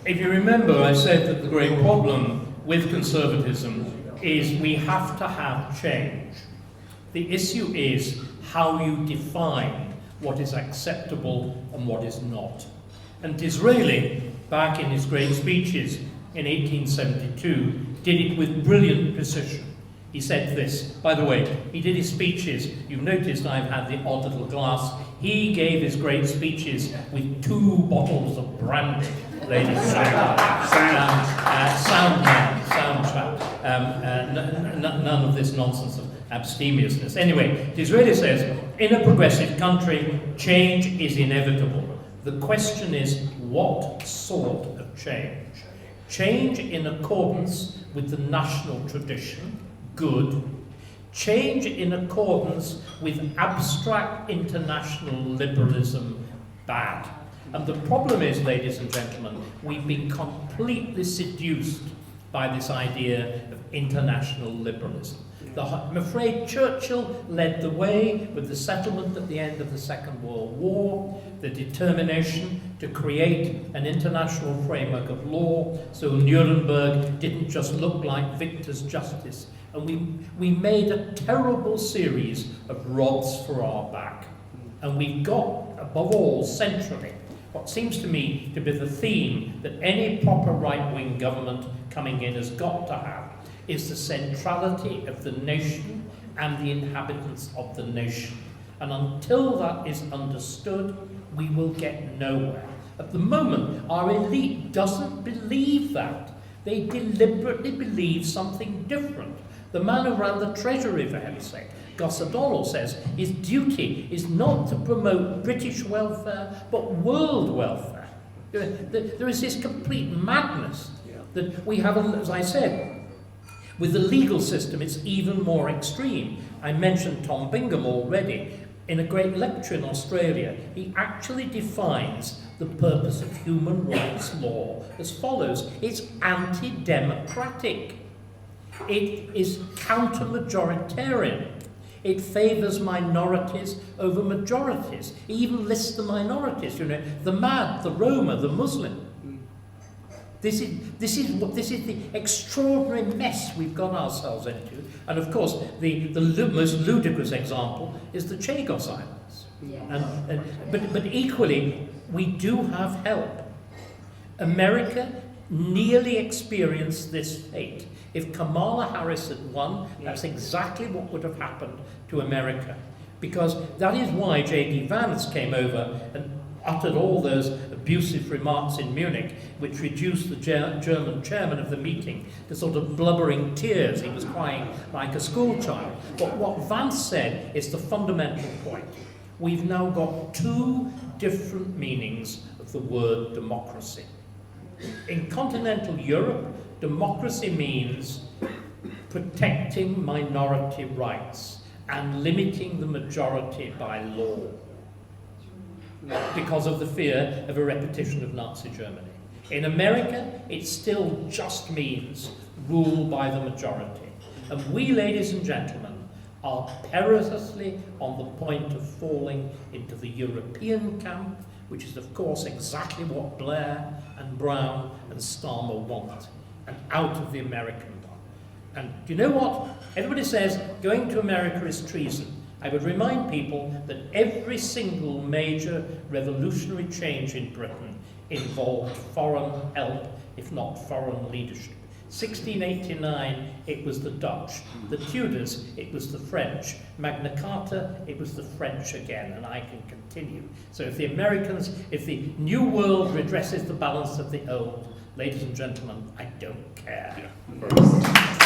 If you remember, I said that the great problem with conservatism is we have to have change. The issue is how you define what is acceptable and what is not. And Tisraeli, back in his great speeches in 1872, did it with brilliant precision. He said this, by the way, he did his speeches, you've noticed I've had the odd little glass, he gave his great speeches with 2 bottles of brandy, ladies and gentlemen. Sound man, sound chap. None of this nonsense of abstemiousness. Anyway, Tisraeli says, in a progressive country, change is inevitable. The question is, what sort of change? Change in accordance with the national tradition, good. Change in accordance with abstract international liberalism, bad. And the problem is, ladies and gentlemen, we've been completely seduced by this idea of international liberalism. I'm afraid Churchill led the way with the settlement at the end of the Second World War, the determination to create an international framework of law, so Nuremberg didn't just look like victor's justice. And we made a terrible series of rods for our back. And we've got, above all, centrally, what seems to me to be the theme that any proper right-wing government coming in has got to have, is the centrality of the nation and the inhabitants of the nation. And until that is understood, we will get nowhere. At the moment, our elite doesn't believe that. They deliberately believe something different. The man who ran the Treasury, for heaven's sake, Gus O'Donnell, says his duty is not to promote British welfare, but world welfare. There is this complete madness that we have, as I said, with the legal system, it's even more extreme. I mentioned Tom Bingham already. In a great lecture in Australia, he actually defines the purpose of human rights law as follows. It's anti-democratic. It is counter-majoritarian. It favours minorities over majorities. He even lists the minorities, the Mad, the Roma, the Muslim. This is the extraordinary mess we've got ourselves into. And of course, the most ludicrous example is the Chagos Islands. Yeah. But equally, we do have help. America nearly experienced this fate. If Kamala Harris had won, that's exactly what would have happened to America. Because that is why J.D. Vance came over and uttered all those abusive remarks in Munich, which reduced the German chairman of the meeting to sort of blubbering tears. He was crying like a schoolchild. But what Vance said is the fundamental point. We've now got 2 different meanings of the word democracy. In continental Europe, democracy means protecting minority rights and limiting the majority by law, because of the fear of a repetition of Nazi Germany. In America, it still just means rule by the majority. And we, ladies and gentlemen, are perilously on the point of falling into the European camp, which is, of course, exactly what Blair and Brown and Starmer want, and out of the American one. And do you know what? Everybody says going to America is treason. I would remind people that every single major revolutionary change in Britain involved foreign help, if not foreign leadership. 1689, it was the Dutch. The Tudors, it was the French. Magna Carta, it was the French again, and I can continue. So if the New World redresses the balance of the old, ladies and gentlemen, I don't care. Yeah.